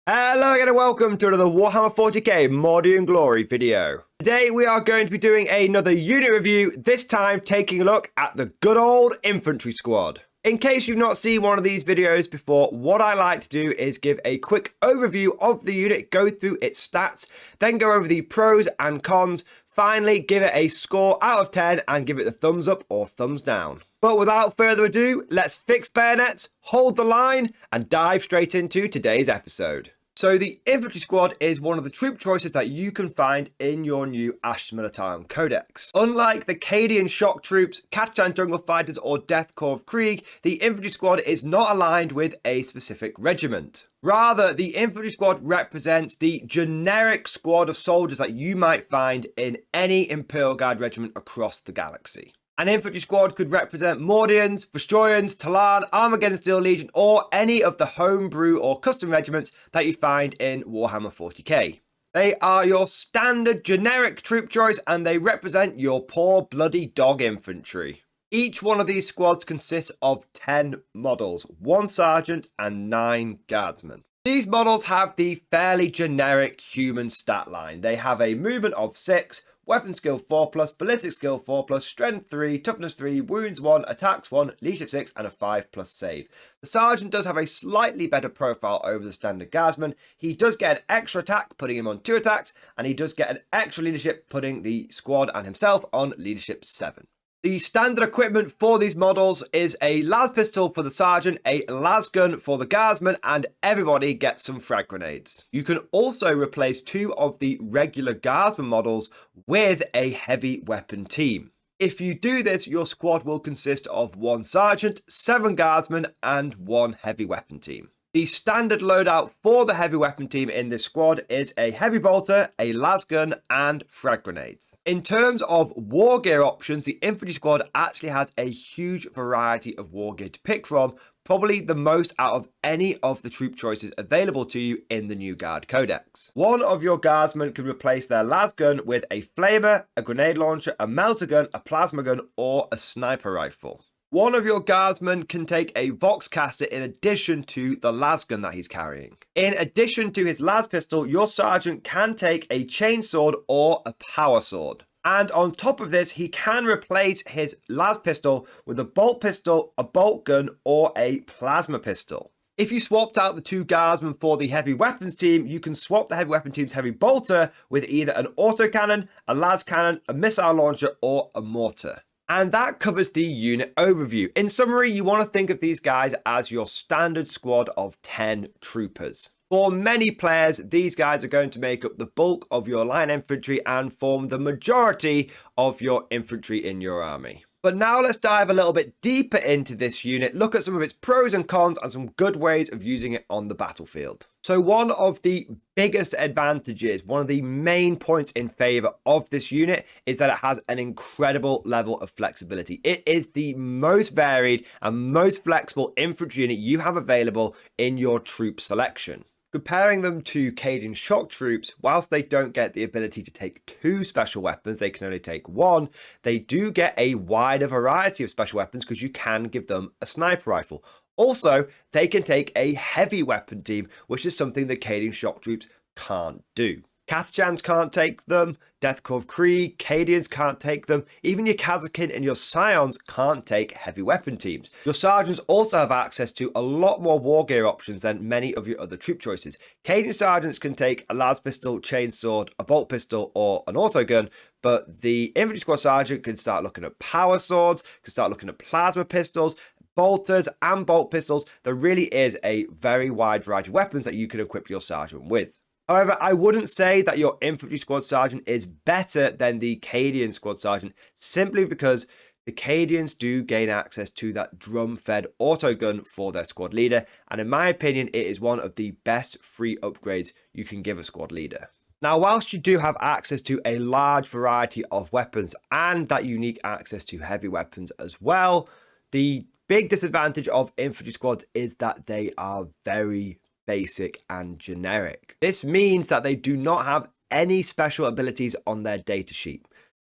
Hello again and welcome to another Warhammer 40k Mordy and Glory video. Today we are going to be doing another unit review, this time taking a look at the good old Infantry Squad. In case you've not seen one of these videos before, what I like to do is give a quick overview of the unit, go through its stats, then go over the pros and cons, finally give it a score out of 10 and give it the thumbs up or thumbs down. But without further ado, let's fix bayonets, hold the line, and dive straight into today's episode. So the Infantry Squad is one of the troop choices that you can find in your new Astra Militarum Codex. Unlike the Cadian Shock Troops, Kachan Jungle Fighters, or Death Corps of Krieg, the Infantry Squad is not aligned with a specific regiment. Rather, the Infantry Squad represents the generic squad of soldiers that you might find in any Imperial Guard regiment across the galaxy. An infantry squad could represent Mordians, Destroyers, Talan, Armageddon Steel Legion, or any of the homebrew or custom regiments that you find in Warhammer 40k. They are your standard generic troop choice and they represent your poor bloody dog infantry. Each one of these squads consists of 10 models, 1 sergeant and 9 guardsmen. These models have the fairly generic human stat line. They have a movement of 6, weapon skill 4+, ballistic skill 4+, strength 3, toughness 3, wounds 1, attacks 1, leadership 6, and a 5+ save. The sergeant does have a slightly better profile over the standard guardsman. He does get an extra attack, putting him on 2 attacks, and he does get an extra leadership, putting the squad and himself on leadership 7. The standard equipment for these models is a las pistol for the sergeant, a las gun for the guardsman, and everybody gets some frag grenades. You can also replace 2 of the regular guardsman models with a heavy weapon team. If you do this, your squad will consist of 1 sergeant, 7 guardsmen, and 1 heavy weapon team. The standard loadout for the heavy weapon team in this squad is a heavy bolter, a las gun, and frag grenades. In terms of war gear options, the infantry squad actually has a huge variety of war gear to pick from, probably the most out of any of the troop choices available to you in the new Guard Codex. One of your guardsmen can replace their las gun with a flamer, a grenade launcher, a melter gun, a plasma gun, or a sniper rifle. One of your guardsmen can take a Voxcaster in addition to the las gun that he's carrying. In addition to his las pistol, your sergeant can take a chainsword or a power sword. And on top of this, he can replace his las pistol with a bolt pistol, a bolt gun, or a plasma pistol. If you swapped out the 2 guardsmen for the heavy weapons team, you can swap the heavy weapon team's heavy bolter with either an autocannon, a las cannon, a missile launcher, or a mortar. And that covers the unit overview. In summary, you want to think of these guys as your standard squad of 10 troopers. For many players, these guys are going to make up the bulk of your line infantry and form the majority of your infantry in your army. But now let's dive a little bit deeper into this unit, look at some of its pros and cons and some good ways of using it on the battlefield. So one of the biggest advantages, one of the main points in favor of this unit is that it has an incredible level of flexibility. It is the most varied and most flexible infantry unit you have available in your troop selection. Comparing them to Cadian Shock Troops, whilst they don't get the ability to take 2 special weapons, they can only take 1, they do get a wider variety of special weapons because you can give them a sniper rifle. Also, they can take a heavy weapon team, which is something the Cadian Shock Troops can't do. Kathachans can't take them, Death Corps of Krieg, Cadians can't take them, even your Kazakin and your Scions can't take heavy weapon teams. Your Sergeants also have access to a lot more war gear options than many of your other troop choices. Cadian Sergeants can take a las pistol, chainsword, a bolt pistol, or an autogun, but the Infantry Squad Sergeant can start looking at power swords, can start looking at plasma pistols, bolters, and bolt pistols. There really is a very wide variety of weapons that you can equip your Sergeant with. However, I wouldn't say that your Infantry Squad Sergeant is better than the Cadian Squad Sergeant, simply because the Cadians do gain access to that drum-fed autogun for their squad leader, and in my opinion, it is one of the best free upgrades you can give a squad leader. Now, whilst you do have access to a large variety of weapons and that unique access to heavy weapons as well, the big disadvantage of infantry squads is that they are very basic and generic. This means that they do not have any special abilities on their datasheet.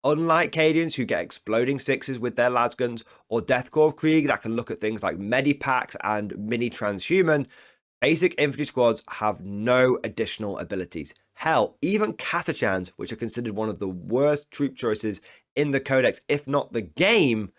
Unlike Cadians, who get exploding 6s with their lasguns, or Death Corps of Krieg that can look at things like medipacks and mini transhuman, Basic infantry squads have no additional abilities. Hell, even Catachans, which are considered one of the worst troop choices in the Codex, if not the game,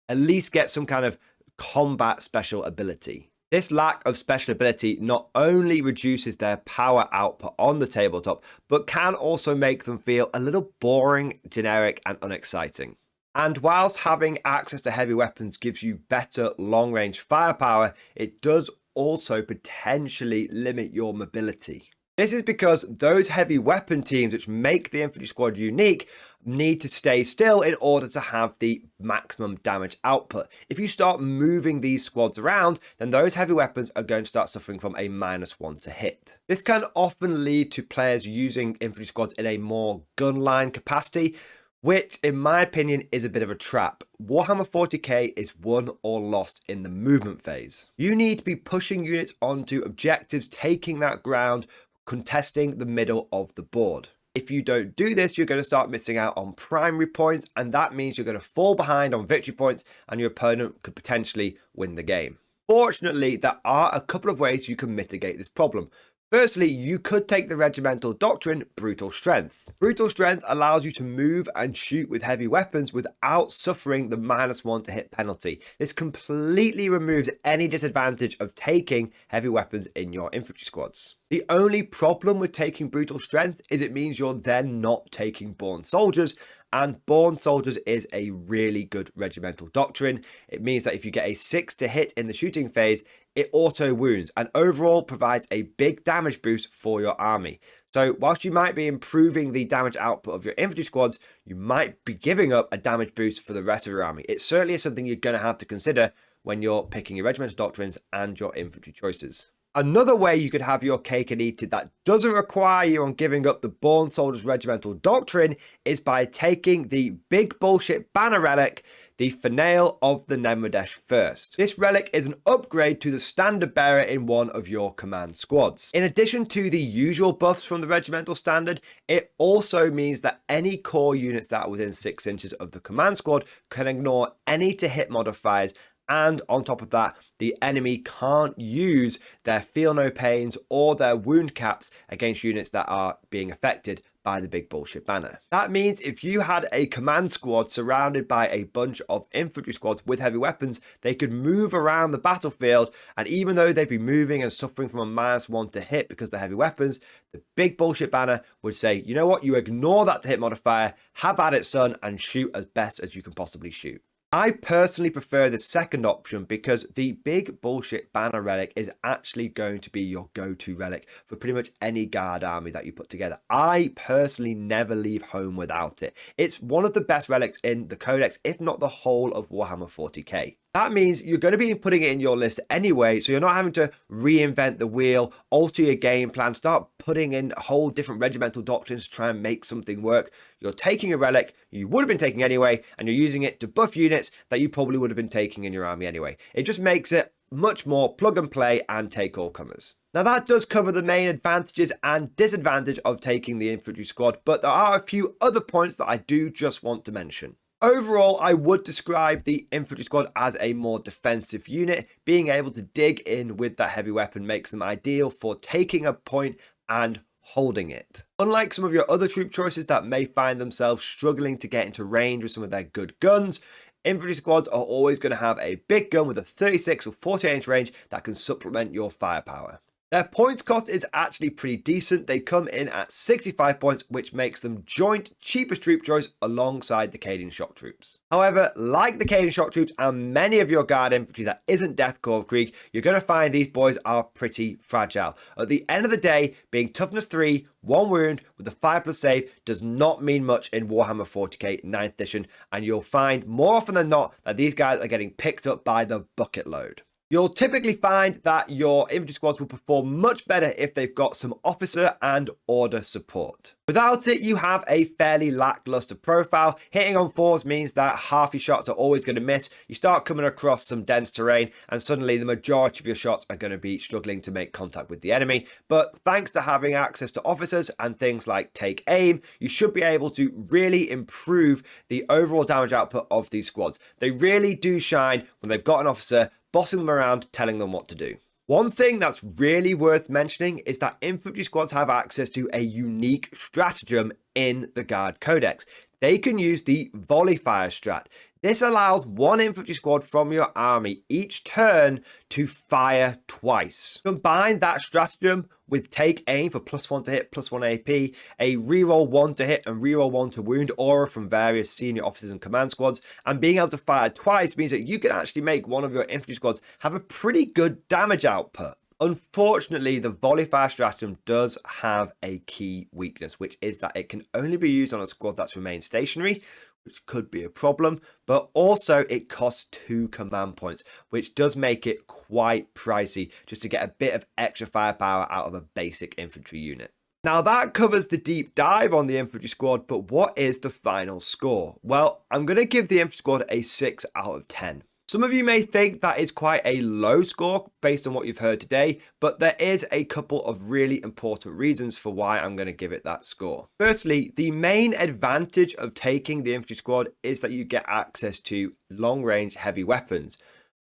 at least get some kind of combat special ability. This lack of special ability not only reduces their power output on the tabletop, but can also make them feel a little boring, generic, and unexciting. And whilst having access to heavy weapons gives you better long-range firepower, it does also potentially limit your mobility. This is because those heavy weapon teams which make the infantry squad unique need to stay still in order to have the maximum damage output. If you start moving these squads around, then those heavy weapons are going to start suffering from a -1 to hit. This can often lead to players using infantry squads in a more gunline capacity, which in my opinion is a bit of a trap. Warhammer 40k is won or lost in the movement phase. You need to be pushing units onto objectives, taking that ground, contesting the middle of the board. If you don't do this, you're going to start missing out on primary points, and that means you're going to fall behind on victory points and your opponent could potentially win the game. Fortunately, there are a couple of ways you can mitigate this problem. Firstly, you could take the regimental doctrine, Brutal Strength. Brutal Strength allows you to move and shoot with heavy weapons without suffering the -1 to hit penalty. This completely removes any disadvantage of taking heavy weapons in your infantry squads. The only problem with taking Brutal Strength is it means you're then not taking Born Soldiers, and Born Soldiers is a really good regimental doctrine. It means that if you get a 6 to hit in the shooting phase, it auto wounds and overall provides a big damage boost for your army. So whilst you might be improving the damage output of your infantry squads, you might be giving up a damage boost for the rest of your army. It certainly is something you're going to have to consider when you're picking your regimental doctrines and your infantry choices. Another way you could have your cake and eat it that doesn't require you on giving up the Born Soldiers regimental doctrine is by taking the big bullshit banner relic, the Finale of the Nemradesh first. This relic is an upgrade to the standard bearer in one of your command squads. In addition to the usual buffs from the regimental standard, it also means that any core units that are within 6 inches of the command squad can ignore any to hit modifiers. And on top of that, the enemy can't use their feel no pains or their wound caps against units that are being affected by the big bullshit banner. That means if you had a command squad surrounded by a bunch of infantry squads with heavy weapons, they could move around the battlefield, and even though they'd be moving and suffering from a -1 to hit because they're heavy weapons, the big bullshit banner would say, you know what, you ignore that to hit modifier, have at it son, and shoot as best as you can possibly shoot. I personally prefer the second option because the big bullshit banner relic is actually going to be your go-to relic for pretty much any guard army that you put together. I personally never leave home without it. It's one of the best relics in the Codex, if not the whole of Warhammer 40k. That means you're going to be putting it in your list anyway, so you're not having to reinvent the wheel, alter your game plan, start putting in whole different regimental doctrines to try and make something work. You're taking a relic you would have been taking anyway, and you're using it to buff units that you probably would have been taking in your army anyway. It just makes it much more plug and play and take all comers. Now that does cover the main advantages and disadvantages of taking the infantry squad, but there are a few other points that I do just want to mention. Overall, I would describe the infantry squad as a more defensive unit. Being able to dig in with that heavy weapon makes them ideal for taking a point and holding it. Unlike some of your other troop choices that may find themselves struggling to get into range with some of their good guns, infantry squads are always going to have a big gun with a 36 or 48 inch range that can supplement your firepower. Their points cost is actually pretty decent. They come in at 65 points, which makes them joint cheapest troop choice alongside the Cadian shock troops. However, like the Cadian shock troops and many of your guard infantry that isn't Death Korps of Krieg, you're going to find these boys are pretty fragile. At the end of the day, being toughness 3, 1 wound with a 5+ save does not mean much in Warhammer 40k 9th edition, and you'll find more often than not that these guys are getting picked up by the bucket load. You'll typically find that your infantry squads will perform much better if they've got some officer and order support. Without it, you have a fairly lackluster profile. Hitting on 4s means that half your shots are always going to miss. You start coming across some dense terrain and suddenly the majority of your shots are going to be struggling to make contact with the enemy. But thanks to having access to officers and things like take aim, you should be able to really improve the overall damage output of these squads. They really do shine when they've got an officer bossing them around, telling them what to do. One thing that's really worth mentioning is that infantry squads have access to a unique stratagem in the Guard Codex. They can use the volley fire strat. This allows one infantry squad from your army each turn to fire twice. Combine that stratagem with take aim for +1 to hit, +1 AP, a reroll 1 to hit and reroll 1 to wound aura from various senior officers and command squads, and being able to fire twice means that you can actually make one of your infantry squads have a pretty good damage output. Unfortunately, the volley fire stratagem does have a key weakness, which is that it can only be used on a squad that's remained stationary, which could be a problem, but also it costs 2 command points, which does make it quite pricey just to get a bit of extra firepower out of a basic infantry unit. Now that covers the deep dive on the infantry squad, but what is the final score? Well, I'm going to give the infantry squad a 6 out of 10. Some of you may think that is quite a low score based on what you've heard today, but there is a couple of really important reasons for why I'm going to give it that score. Firstly, the main advantage of taking the infantry squad is that you get access to long-range heavy weapons,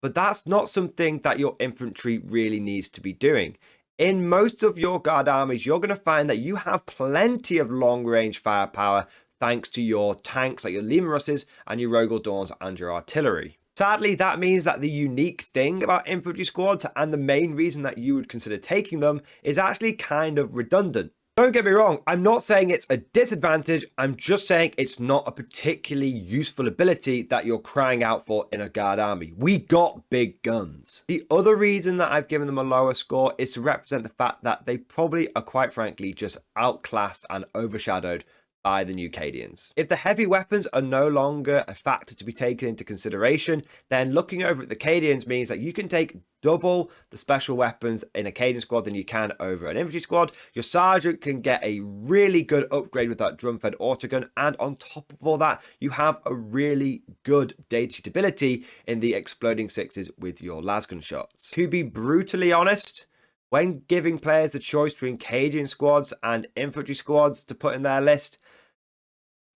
but that's not something that your infantry really needs to be doing. In most of your guard armies, you're going to find that you have plenty of long-range firepower thanks to your tanks like your Leman Russes and your Rogel Dawns and your artillery. Sadly, that means that the unique thing about infantry squads and the main reason that you would consider taking them is actually kind of redundant. Don't get me wrong, I'm not saying it's a disadvantage, I'm just saying it's not a particularly useful ability that you're crying out for in a guard army. We got big guns. The other reason that I've given them a lower score is to represent the fact that they probably are quite frankly just outclassed and overshadowed by the new Cadians. If the heavy weapons are no longer a factor to be taken into consideration, then looking over at the Cadians means that you can take double the special weapons in a Cadian squad than you can over an infantry squad. Your sergeant can get a really good upgrade with that drum-fed autogun, and on top of all that, you have a really good data sheet ability in the exploding sixes with your lasgun shots. To be brutally honest, when giving players the choice between Cadian squads and infantry squads to put in their list,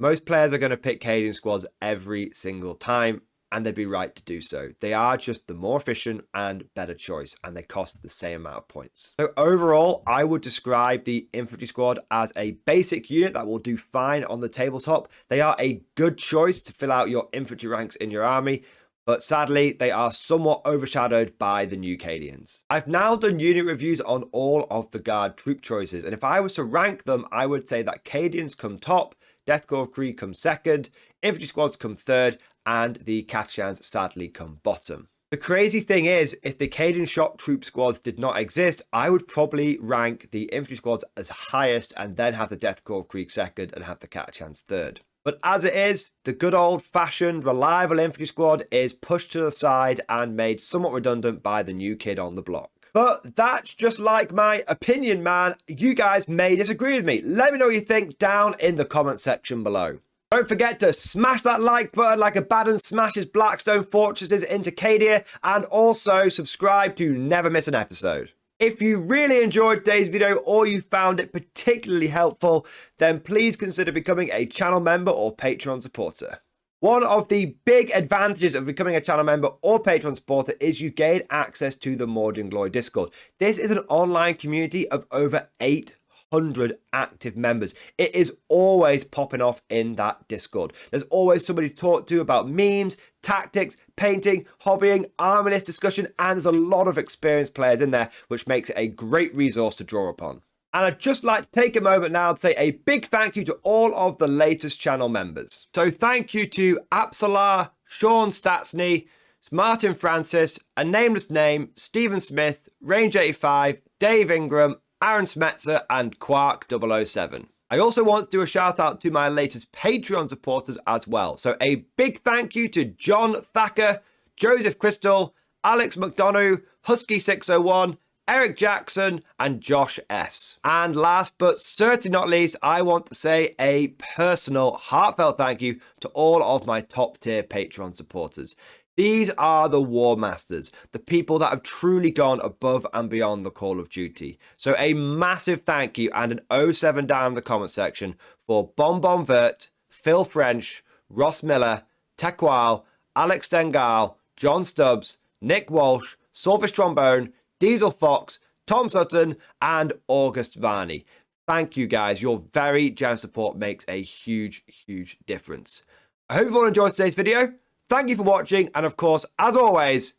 most players are going to pick Cadian squads every single time, and they'd be right to do so. They are just the more efficient and better choice, and they cost the same amount of points. So overall, I would describe the infantry squad as a basic unit that will do fine on the tabletop. They are a good choice to fill out your infantry ranks in your army, but sadly, they are somewhat overshadowed by the new Cadians. I've now done unit reviews on all of the guard troop choices, and if I was to rank them, I would say that Cadians come top, Death Corps Kree come second, infantry squads come third, and the Katashans sadly come bottom. The crazy thing is, if the Cadian shock troop squads did not exist, I would probably rank the infantry squads as highest and then have the Death Corps Kree second and have the Katashans third. But as it is, the good old-fashioned, reliable infantry squad is pushed to the side and made somewhat redundant by the new kid on the block. But that's just like my opinion, man. You guys may disagree with me. Let me know what you think down in the comment section below. Don't forget to smash that like button like Abaddon smashes Blackstone fortresses into Cadia, and also subscribe to never miss an episode. If you really enjoyed today's video or you found it particularly helpful, then please consider becoming a channel member or Patreon supporter. One of the big advantages of becoming a channel member or Patreon supporter is you gain access to the Mordian Glory Discord. This is an online community of over 800 active members. It is always popping off in that Discord. There's always somebody to talk to about memes, tactics, painting, hobbying, army list discussion, and there's a lot of experienced players in there, which makes it a great resource to draw upon. And I'd just like to take a moment now to say a big thank you to all of the latest channel members. So thank you to Apsalar, Sean Statsney, Martin Francis, A Nameless Name, Stephen Smith, Range 85, Dave Ingram, Aaron Smetzer, and Quark 007. I also want to do a shout out to my latest Patreon supporters as well. So a big thank you to John Thacker, Joseph Crystal, Alex McDonough, Husky601, Eric Jackson, and Josh S. And last but certainly not least, I want to say a personal, heartfelt thank you to all of my top tier Patreon supporters. These are the War Masters, the people that have truly gone above and beyond the call of duty. So a massive thank you and an 07 down in the comment section for Bonbon Vert, Phil French, Ross Miller, Tequal, Alex Dengal, John Stubbs, Nick Walsh, Salvish Trombone, Diesel Fox, Tom Sutton, and August Varney. Thank you guys. Your very generous support makes a huge, huge difference. I hope you've all enjoyed today's video. Thank you for watching. And of course, as always,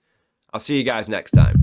I'll see you guys next time.